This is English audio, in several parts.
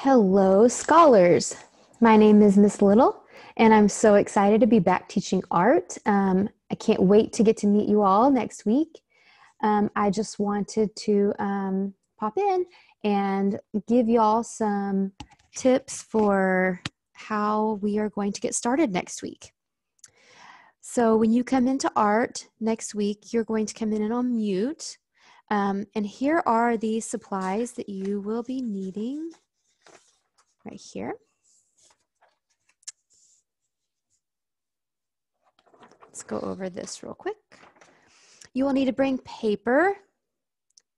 Hello, scholars. My name is Miss Little, and I'm so excited to be back teaching art. I can't wait to get to meet you all next week. I just wanted to pop in and give y'all some tips for how we are going to get started next week. So when you come into art next week, you're going to come in and on mute. And here are the supplies that you will be needing right here. Let's go over this real quick. You will need to bring paper,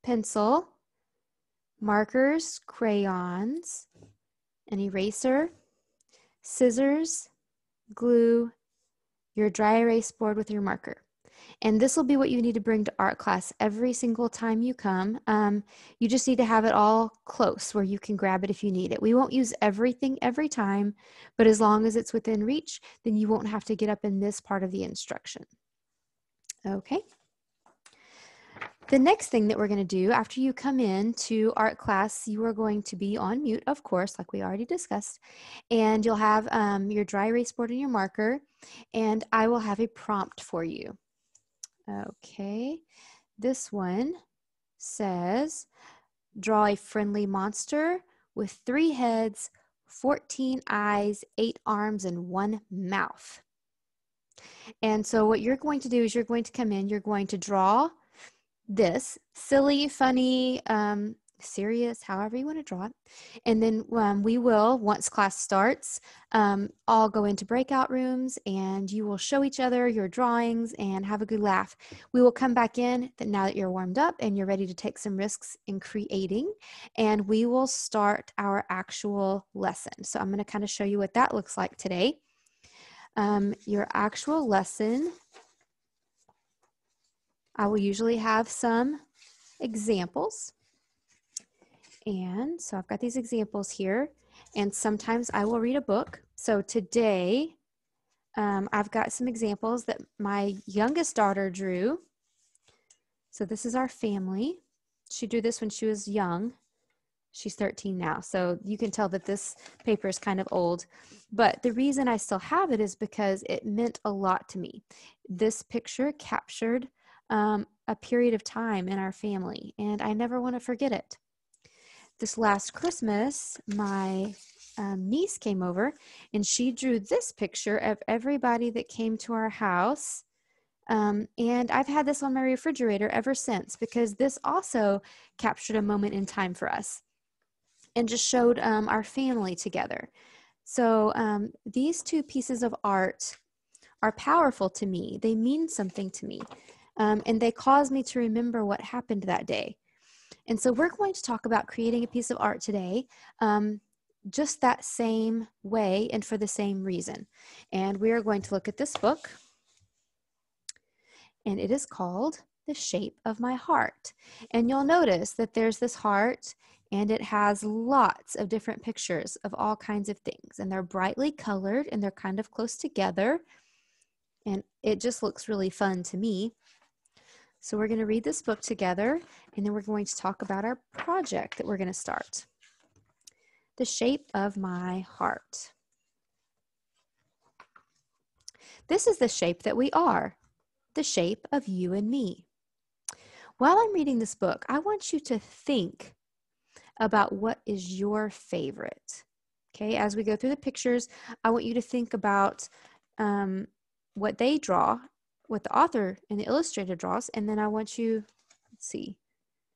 pencil, markers, crayons, an eraser, scissors, glue, your dry erase board with your marker. And this will be what you need to bring to art class every single time you come. You just need to have it all close where you can grab it if you need it. We won't use everything every time, but as long as it's within reach, then you won't have to get up in this part of the instruction. Okay. The next thing that we're going to do after you come in to art class, you are going to be on mute, of course, like we already discussed, and you'll have your dry erase board and your marker, and I will have a prompt for you. Okay, this one says, draw a friendly monster with 3 heads, 14 eyes, 8 arms, and 1 mouth. And so what you're going to do is you're going to come in, you're going to draw this silly, funny, serious, however you want to draw it. And then we will, once class starts, all go into breakout rooms and you will show each other your drawings and have a good laugh. We will come back in now that you're warmed up and you're ready to take some risks in creating, and we will start our actual lesson. So I'm going to kind of show you what that looks like today. Your actual lesson, I will usually have some examples. And so I've got these examples here, and sometimes I will read a book. So today, I've got some examples that my youngest daughter drew. So this is our family. She drew this when she was young. She's 13 now, so you can tell that this paper is kind of old. But the reason I still have it is because it meant a lot to me. This picture captured a period of time in our family, and I never want to forget it. This last Christmas, my niece came over and she drew this picture of everybody that came to our house. And I've had this on my refrigerator ever since because this also captured a moment in time for us and just showed our family together. So these 2 pieces of art are powerful to me. They mean something to me. And they cause me to remember what happened that day. And so we're going to talk about creating a piece of art today, just that same way and for the same reason. And we are going to look at this book, and it is called The Shape of My Heart. And you'll notice that there's this heart, and it has lots of different pictures of all kinds of things. And they're brightly colored, and they're kind of close together. And it just looks really fun to me. So we're going to read this book together, and then we're going to talk about our project that we're going to start. The Shape of My Heart. This is the shape that we are, the shape of you and me. While I'm reading this book, I want you to think about what is your favorite. Okay, as we go through the pictures, I want you to think about what they draw, what the author and the illustrator draws, and then I want you, let's see,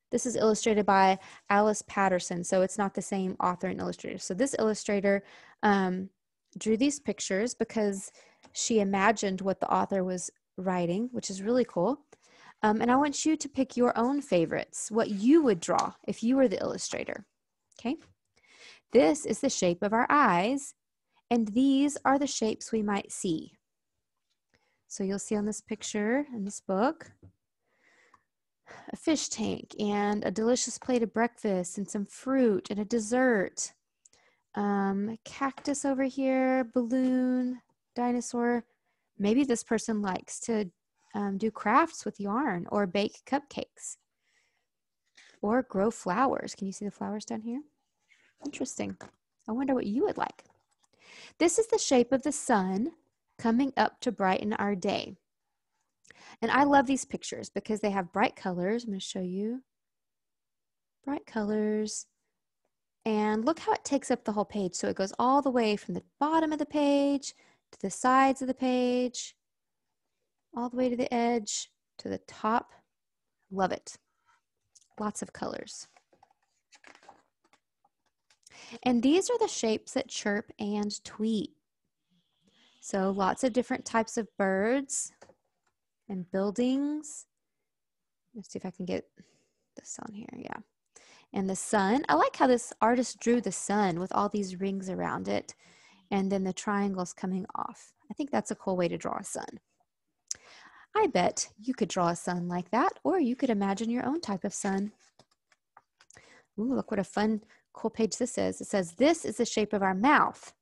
this is illustrated by Alice Patterson, so it's not the same author and illustrator. So this illustrator drew these pictures because she imagined what the author was writing, which is really cool. And I want you to pick your own favorites, what you would draw if you were the illustrator. Okay, this is the shape of our eyes, and these are the shapes we might see. So you'll see on this picture in this book, a fish tank and a delicious plate of breakfast and some fruit and a dessert. Cactus over here, balloon, dinosaur. Maybe this person likes to do crafts with yarn or bake cupcakes or grow flowers. Can you see the flowers down here? Interesting. I wonder what you would like. This is the shape of the sun coming up to brighten our day. And I love these pictures because they have bright colors. I'm going to show you. Bright colors. And look how it takes up the whole page. So it goes all the way from the bottom of the page to the sides of the page, all the way to the edge, to the top. Love it. Lots of colors. And these are the shapes that chirp and tweet. So lots of different types of birds and buildings. Let's see if I can get this on here. Yeah. And the sun. I like how this artist drew the sun with all these rings around it and then the triangles coming off. I think that's a cool way to draw a sun. I bet you could draw a sun like that, or you could imagine your own type of sun. Ooh, look what a fun, cool page this is. It says, this is the shape of our mouth.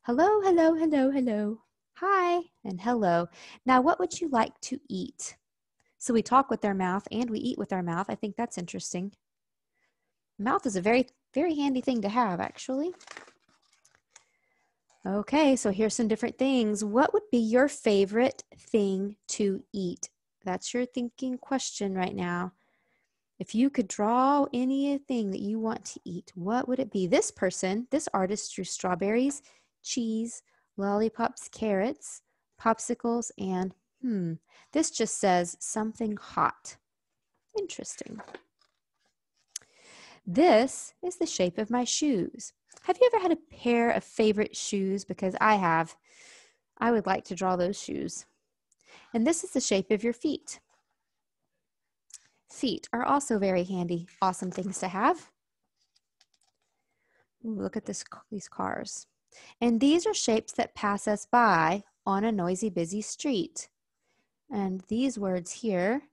Hello, hello, hello, hello. Hi, and hello. Now, what would you like to eat? So we talk with our mouth and we eat with our mouth. I think that's interesting. Mouth is a very, very handy thing to have, actually. Okay, so here's some different things. What would be your favorite thing to eat? That's your thinking question right now. If you could draw anything that you want to eat, what would it be? This person, this artist drew strawberries, cheese, lollipops, carrots, popsicles, and this just says something hot. Interesting. This is the shape of my shoes. Have you ever had a pair of favorite shoes? Because I have. I would like to draw those shoes. And this is the shape of your feet. Feet are also very handy, awesome things to have. Ooh, look at these cars. And these are shapes that pass us by on a noisy, busy street. And these words here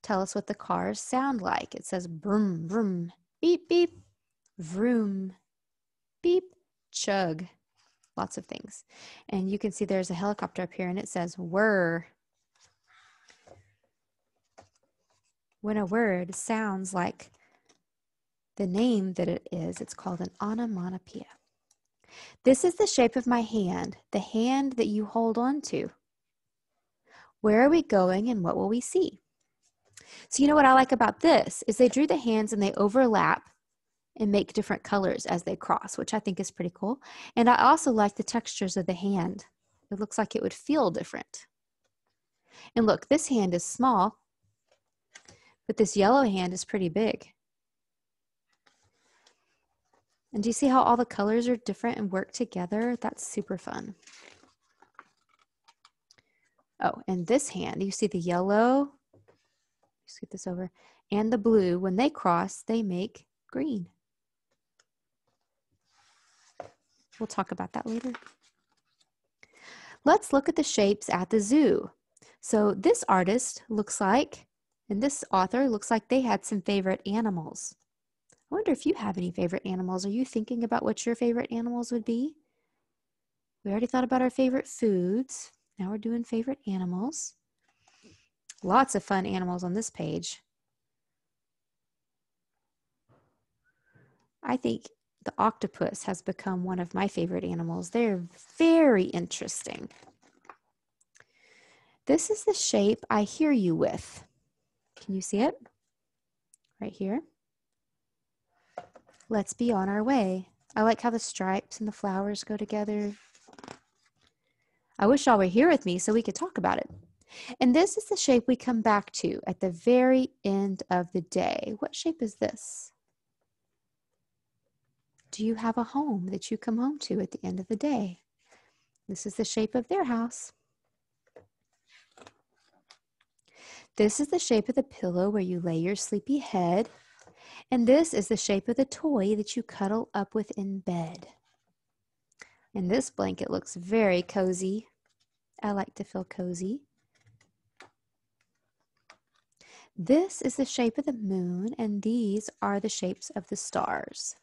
tell us what the cars sound like. It says brum, brum, beep, beep, vroom, beep, chug. Lots of things. And you can see there's a helicopter up here and it says whir. When a word sounds like the name that it is, it's called an onomatopoeia. This is the shape of my hand, the hand that you hold on to. Where are we going and what will we see? So you know what I like about this is they drew the hands and they overlap and make different colors as they cross, which I think is pretty cool. And I also like the textures of the hand. It looks like it would feel different. And look, this hand is small, but this yellow hand is pretty big. And do you see how all the colors are different and work together? That's super fun. Oh, and this hand, you see the yellow, scoot this over, and the blue, when they cross, they make green. We'll talk about that later. Let's look at the shapes at the zoo. So this artist looks like, and this author looks like they had some favorite animals. I wonder if you have any favorite animals. Are you thinking about what your favorite animals would be? We already thought about our favorite foods. Now we're doing favorite animals. Lots of fun animals on this page. I think the octopus has become one of my favorite animals. They're very interesting. This is the shape I hear you with. Can you see it? Right here. Let's be on our way. I like how the stripes and the flowers go together. I wish y'all were here with me so we could talk about it. And this is the shape we come back to at the very end of the day. What shape is this? Do you have a home that you come home to at the end of the day? This is the shape of their house. This is the shape of the pillow where you lay your sleepy head. And this is the shape of the toy that you cuddle up with in bed. And this blanket looks very cozy. I like to feel cozy. This is the shape of the moon, and these are the shapes of the stars.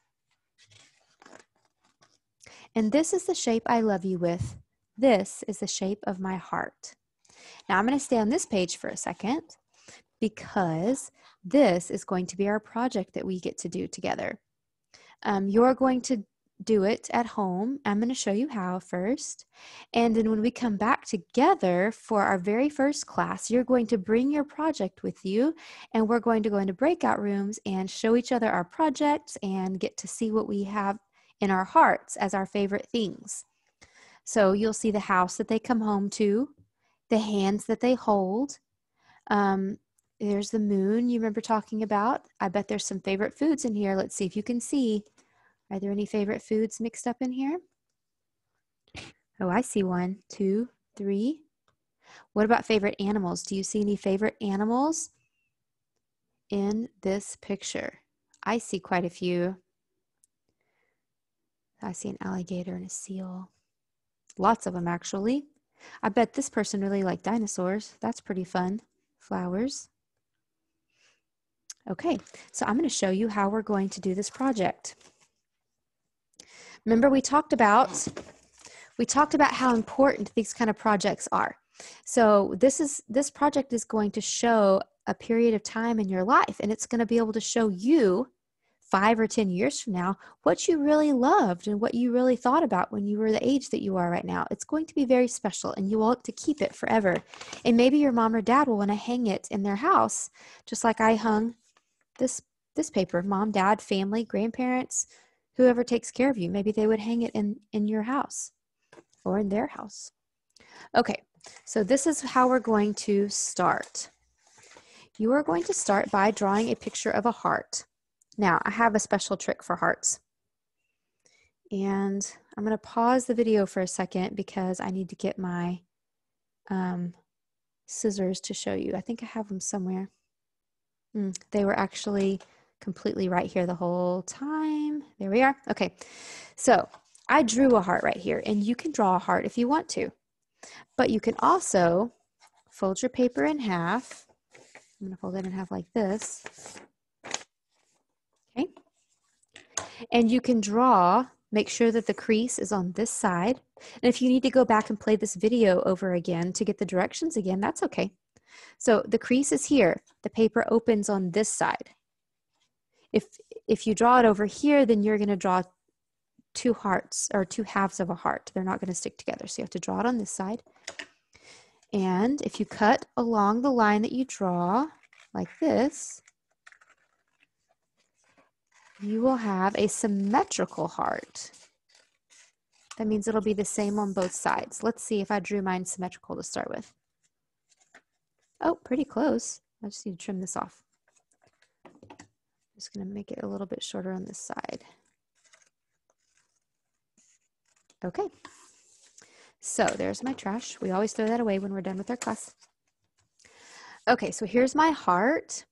And this is the shape I love you with. This is the shape of my heart. Now I'm going to stay on this page for a second because this is going to be our project that we get to do together. You're going to do it at home. I'm going to show you how first. And then when we come back together for our very first class, you're going to bring your project with you, and we're going to go into breakout rooms and show each other our projects and get to see what we have in our hearts as our favorite things. So you'll see the house that they come home to, the hands that they hold. There's the moon you remember talking about. I bet there's some favorite foods in here. Let's see if you can see. Are there any favorite foods mixed up in here? Oh, I see 1, 2, 3. What about favorite animals? Do you see any favorite animals in this picture? I see quite a few. I see an alligator and a seal. Lots of them, actually. I bet this person really liked dinosaurs. That's pretty fun. Flowers. Okay, so I'm going to show you how we're going to do this project. Remember we talked about how important these kind of projects are. So this project is going to show a period of time in your life, and it's going to be able to show you 5 or 10 years from now what you really loved and what you really thought about when you were the age that you are right now. It's going to be very special, and you want to keep it forever. And maybe your mom or dad will want to hang it in their house, just like I hung this paper. Mom, dad, family, grandparents, whoever takes care of you, maybe they would hang it in your house or in their house. Okay, so this is how we're going to start. You are going to start by drawing a picture of a heart. Now, I have a special trick for hearts. And I'm going to pause the video for a second because I need to get my scissors to show you. I think I have them somewhere. They were actually completely right here the whole time. There we are. Okay, so I drew a heart right here, and you can draw a heart if you want to. But you can also fold your paper in half. I'm going to fold it in half like this. Okay. And you can draw, make sure that the crease is on this side. And if you need to go back and play this video over again to get the directions again, that's okay. So the crease is here. The paper opens on this side. If you draw it over here, then you're going to draw 2 hearts or 2 halves of a heart. They're not going to stick together. So you have to draw it on this side. And if you cut along the line that you draw like this, you will have a symmetrical heart. That means it'll be the same on both sides. Let's see if I drew mine symmetrical to start with. Oh, pretty close. I just need to trim this off. I'm just going to make it a little bit shorter on this side. Okay. So there's my trash. We always throw that away when we're done with our class. Okay, so here's my heart.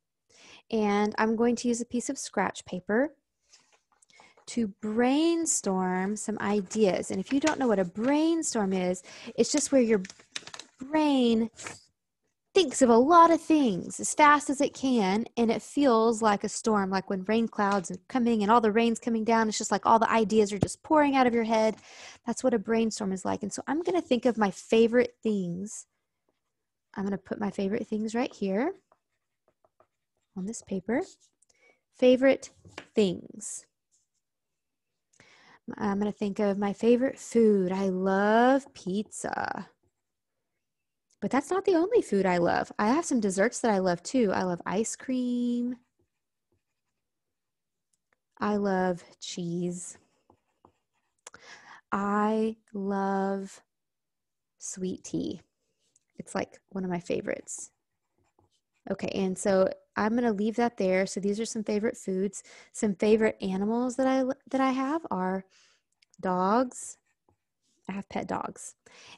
And I'm going to use a piece of scratch paper to brainstorm some ideas. And if you don't know what a brainstorm is, it's just where your brain thinks of a lot of things as fast as it can, and it feels like a storm, like when rain clouds are coming and all the rain's coming down. It's just like all the ideas are just pouring out of your head. That's what a brainstorm is like. And so I'm going to think of my favorite things. I'm going to put my favorite things right here on this paper. Favorite things. I'm going to think of my favorite food. I love pizza. But that's not the only food I love. I have some desserts that I love too. I love ice cream. I love cheese. I love sweet tea. It's like one of my favorites. Okay, and so I'm going to leave that there. So these are some favorite foods. Some favorite animals that I have are dogs. I have pet dogs,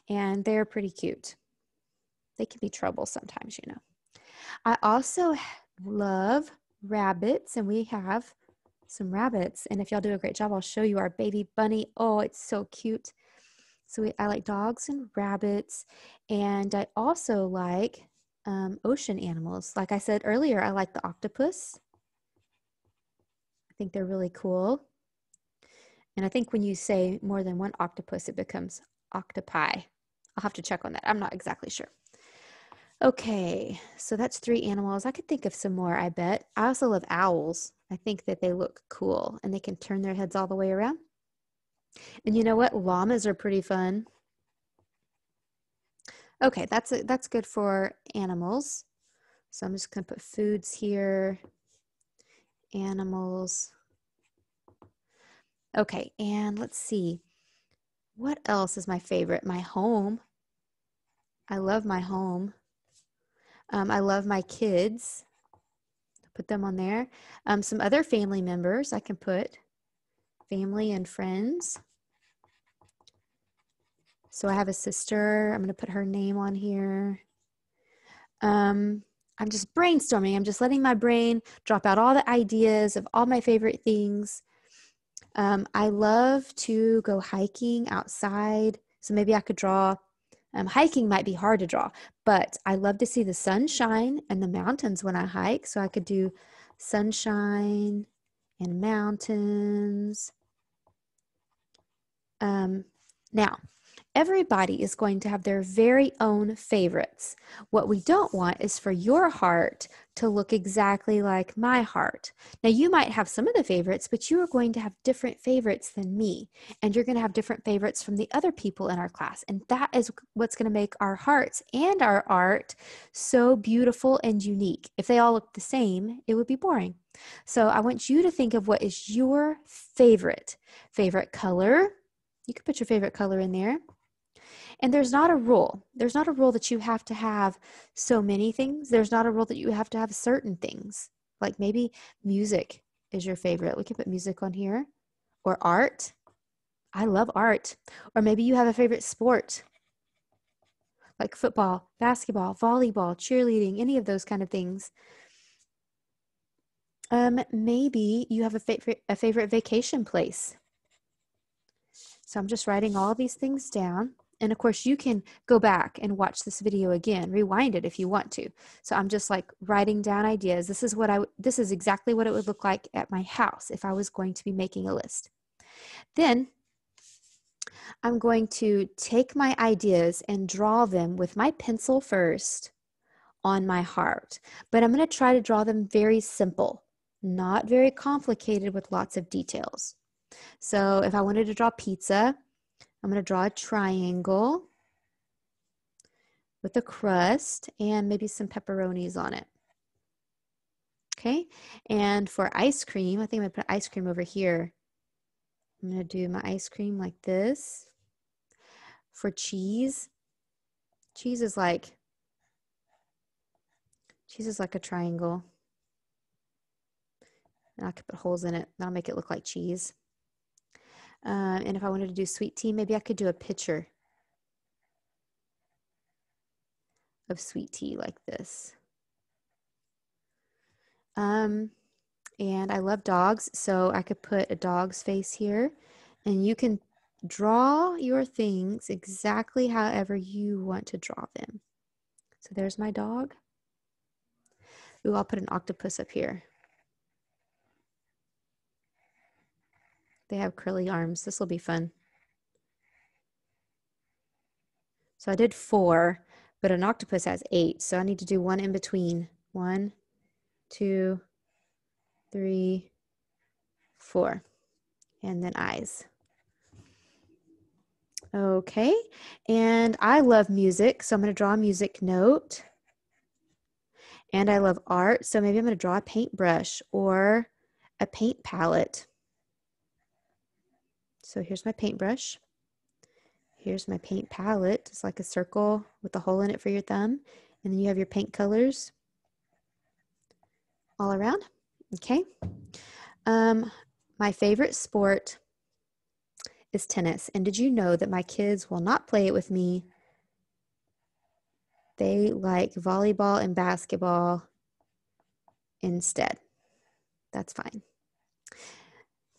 and they're pretty cute. They can be trouble sometimes, you know. I also love rabbits, and we have some rabbits. And if y'all do a great job, I'll show you our baby bunny. Oh, it's so cute. So I like dogs and rabbits, and I also like ocean animals. Like I said earlier, I like the octopus. I think they're really cool. And I think when you say more than one octopus, it becomes octopi. I'll have to check on that. I'm not exactly sure. Okay, so that's 3 animals. I could think of some more, I bet. I also love owls. I think that they look cool and they can turn their heads all the way around. And you know what? Llamas are pretty fun. Okay, that's good for animals. So I'm just going to put foods here, animals. Okay, and let's see. What else is my favorite? My home. I love my home. I love my kids. Put them on there. Some other family members I can put. Family and friends. So I have a sister. I'm going to put her name on here. I'm just brainstorming. I'm just letting my brain drop out all the ideas of all my favorite things. I love to go hiking outside. So maybe I could draw. Hiking might be hard to draw, but I love to see the sunshine and the mountains when I hike. So I could do sunshine and mountains. Now, everybody is going to have their very own favorites. What we don't want is for your heart to look exactly like my heart. Now, you might have some of the favorites, but you are going to have different favorites than me. And you're going to have different favorites from the other people in our class. And that is what's going to make our hearts and our art so beautiful and unique. If they all look the same, it would be boring. So I want you to think of what is your favorite color. You could put your favorite color in there. And there's not a rule. There's not a rule that you have to have so many things. There's not a rule that you have to have certain things. Like maybe music is your favorite. We can put music on here. Or art. I love art. Or maybe you have a favorite sport. Like football, basketball, volleyball, cheerleading, any of those kind of things. Maybe you have a favorite vacation place. So I'm just writing all these things down. And of course, you can go back and watch this video again, rewind it if you want to. So I'm just like writing down ideas. This is exactly what it would look like at my house if I was going to be making a list. Then I'm going to take my ideas and draw them with my pencil first on my heart. But I'm going to try to draw them very simple, not very complicated with lots of details. So if I wanted to draw pizza, I'm going to draw a triangle with a crust and maybe some pepperonis on it. Okay, and for ice cream, I think I'm going to put ice cream over here. I'm going to do my ice cream like this. For cheese, cheese is like a triangle. And I could put holes in it. That'll make it look like cheese. And if I wanted to do sweet tea, maybe I could do a pitcher of sweet tea like this. And I love dogs, so I could put a dog's face here. And you can draw your things exactly however you want to draw them. So there's my dog. Ooh, I'll put an octopus up here. They have curly arms. This will be fun. So I did 4, but an octopus has 8. So I need to do one in between. 1, 2, 3, 4. And then eyes. Okay. And I love music. So I'm going to draw a music note. And I love art. So maybe I'm going to draw a paintbrush or a paint palette. So here's my paintbrush. Here's my paint palette. It's like a circle with a hole in it for your thumb. And then you have your paint colors all around. Okay. My favorite sport is tennis. And did you know that my kids will not play it with me? They like volleyball and basketball instead. That's fine.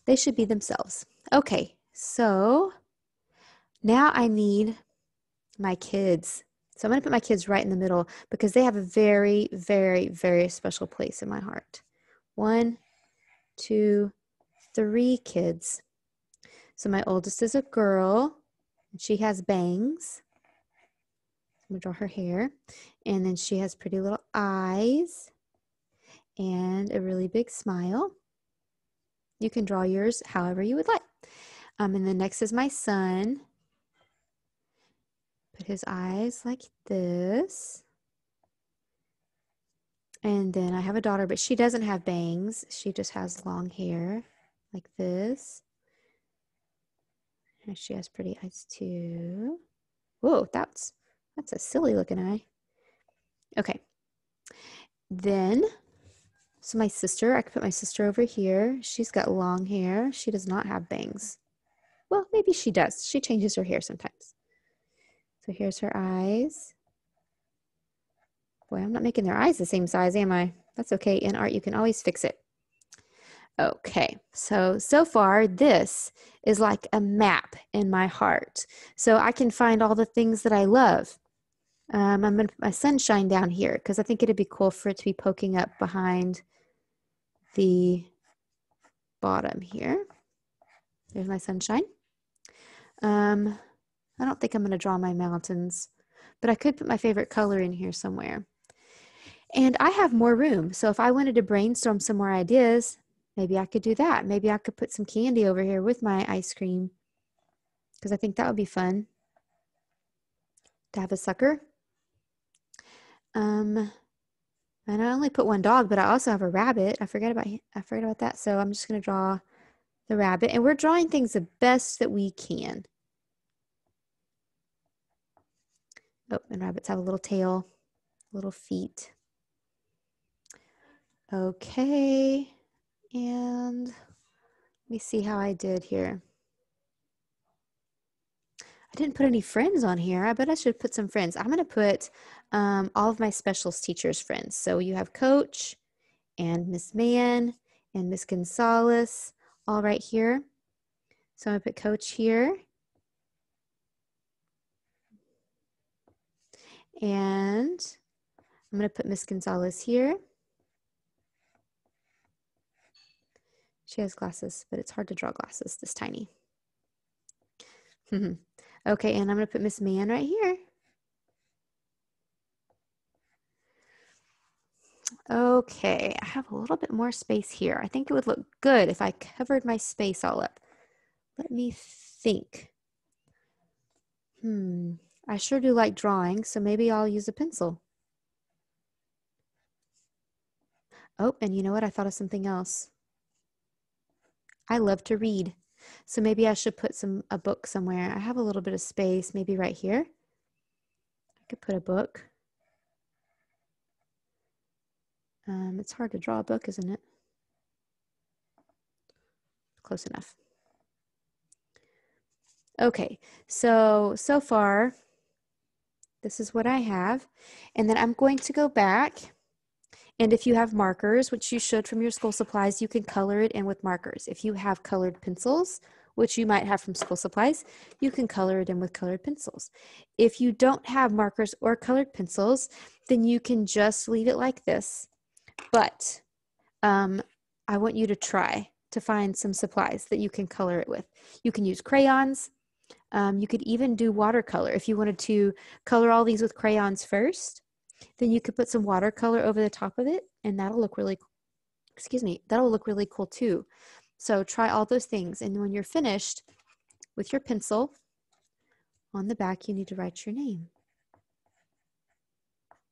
They should be themselves. Okay, so now I need my kids. So I'm going to put my kids right in the middle because they have a very, very, very special place in my heart. 1, 2, 3 kids. So my oldest is a girl, and she has bangs. I'm gonna draw her hair. And then she has pretty little eyes and a really big smile. You can draw yours however you would like. And then next is my son. Put his eyes like this. And then I have a daughter, but she doesn't have bangs. She just has long hair like this. And she has pretty eyes too. Whoa, that's a silly looking eye. Okay. Then, so my sister, I could put my sister over here. She's got long hair. She does not have bangs. Well, maybe she does. She changes her hair sometimes. So here's her eyes. Boy, I'm not making their eyes the same size, am I? That's okay. In art, you can always fix it. Okay, so far this is like a map in my heart. So I can find all the things that I love. I'm going to put my sunshine down here because I think it'd be cool for it to be poking up behind the bottom here. There's my sunshine. I don't think I'm going to draw my mountains, but I could put my favorite color in here somewhere. And I have more room. So if I wanted to brainstorm some more ideas, maybe I could do that. Maybe I could put some candy over here with my ice cream because I think that would be fun to have a sucker. And I only put one dog, but I also have a rabbit. I forgot about that. So I'm just going to draw the rabbit, and we're drawing things the best that we can. Oh, and rabbits have a little tail, little feet. Okay, and let me see how I did here. I didn't put any friends on here. I bet I should put some friends. I'm going to put all of my specials teachers' friends. So you have Coach and Miss Mann and Miss Gonzalez all right here. So I'm going to put Coach here. And I'm going to put Miss Gonzalez here. She has glasses, but it's hard to draw glasses this tiny. Okay, and I'm going to put Miss Mann right here. Okay, I have a little bit more space here. I think it would look good if I covered my space all up. Let me think. I sure do like drawing, so maybe I'll use a pencil. Oh, and you know what? I thought of something else. I love to read, so maybe I should put a book somewhere. I have a little bit of space, maybe right here. I could put a book. It's hard to draw a book, isn't it? Close enough. Okay, so far, this is what I have. And then I'm going to go back. And if you have markers, which you should from your school supplies, you can color it in with markers. If you have colored pencils, which you might have from school supplies, you can color it in with colored pencils. If you don't have markers or colored pencils, then you can just leave it like this. But I want you to try to find some supplies that you can color it with. You can use crayons. You could even do watercolor. If you wanted to color all these with crayons first, then you could put some watercolor over the top of it, and that'll look really, that'll look really cool too. So try all those things, and when you're finished with your pencil, on the back you need to write your name.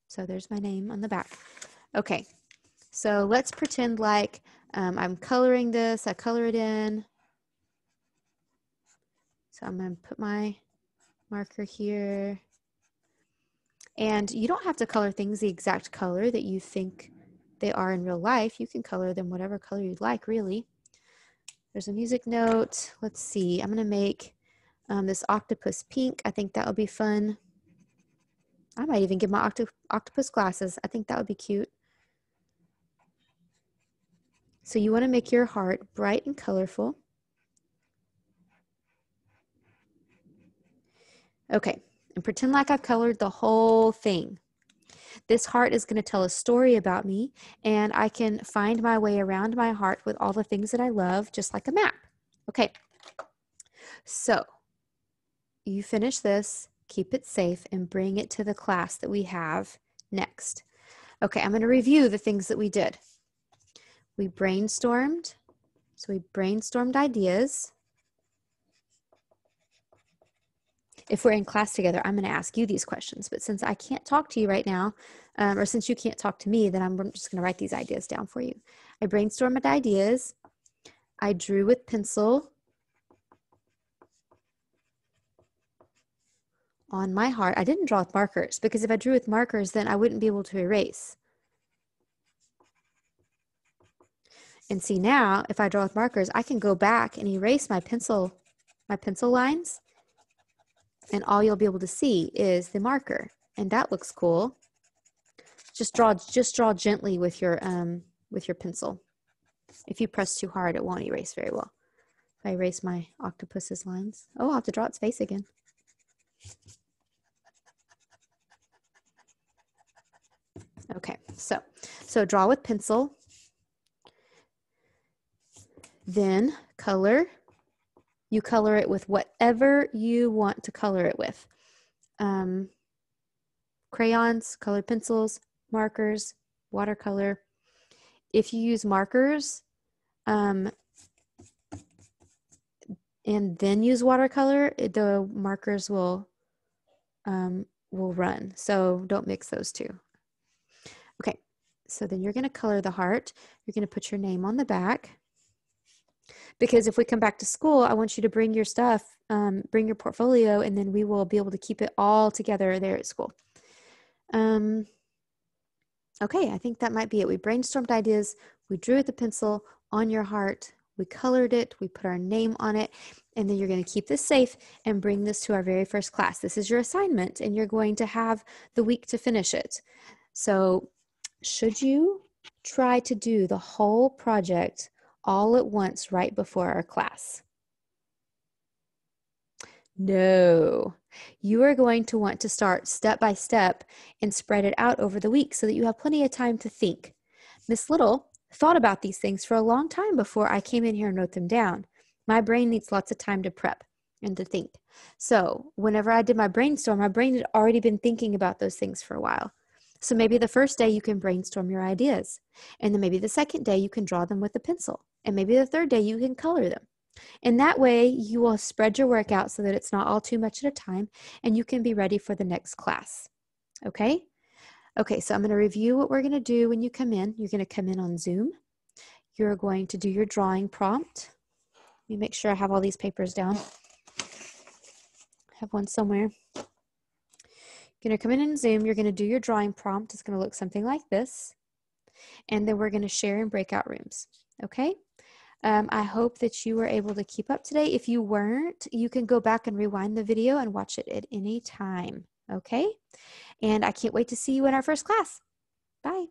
So there's my name on the back. Okay, so let's pretend like I'm coloring this. I color it in. So I'm going to put my marker here. And you don't have to color things the exact color that you think they are in real life. You can color them whatever color you'd like, really. There's a music note. Let's see. I'm going to make this octopus pink. I think that would be fun. I might even give my octopus glasses. I think that would be cute. So you want to make your heart bright and colorful. Okay, and pretend like I've colored the whole thing. This heart is going to tell a story about me, and I can find my way around my heart with all the things that I love, just like a map. Okay, so you finish this, keep it safe, and bring it to the class that we have next. Okay, I'm going to review the things that we did. We brainstormed. So we brainstormed ideas. If we're in class together, I'm going to ask you these questions. But since I can't talk to you right now, or since you can't talk to me, then I'm just going to write these ideas down for you. I brainstormed ideas. I drew with pencil on my heart. I didn't draw with markers because if I drew with markers, then I wouldn't be able to erase. And see now, if I draw with markers, I can go back and erase my pencil lines. And all you'll be able to see is the marker. And that looks cool. Just draw gently with your pencil. If you press too hard, it won't erase very well. If I erase my octopus's lines, oh, I'll have to draw its face again. Okay, so draw with pencil. Then color. You color it with whatever you want to color it with. Crayons, colored pencils, markers, watercolor. If you use markers and then use watercolor, the markers will run. So don't mix those two. Okay, so then you're going to color the heart. You're going to put your name on the back. Because if we come back to school, I want you to bring your stuff, bring your portfolio, and then we will be able to keep it all together there at school. Okay, I think that might be it. We brainstormed ideas, we drew with the pencil on your heart, we colored it, we put our name on it, and then you're going to keep this safe and bring this to our very first class. This is your assignment, and you're going to have the week to finish it. So should you try to do the whole project all at once right before our class? No, you are going to want to start step by step and spread it out over the week so that you have plenty of time to think. Miss Little thought about these things for a long time before I came in here and wrote them down. My brain needs lots of time to prep and to think. So whenever I did my brainstorm, my brain had already been thinking about those things for a while. So maybe the first day you can brainstorm your ideas. And then maybe the second day you can draw them with a pencil. And maybe the third day you can color them. And that way you will spread your work out so that it's not all too much at a time and you can be ready for the next class. Okay? Okay, so I'm going to review what we're going to do when you come in. You're going to come in on Zoom. You're going to do your drawing prompt. Let me make sure I have all these papers down. I have one somewhere. You're going to come in Zoom. You're going to do your drawing prompt. It's going to look something like this. And then we're going to share in breakout rooms. Okay? I hope that you were able to keep up today. If you weren't, you can go back and rewind the video and watch it at any time. Okay? And I can't wait to see you in our first class. Bye.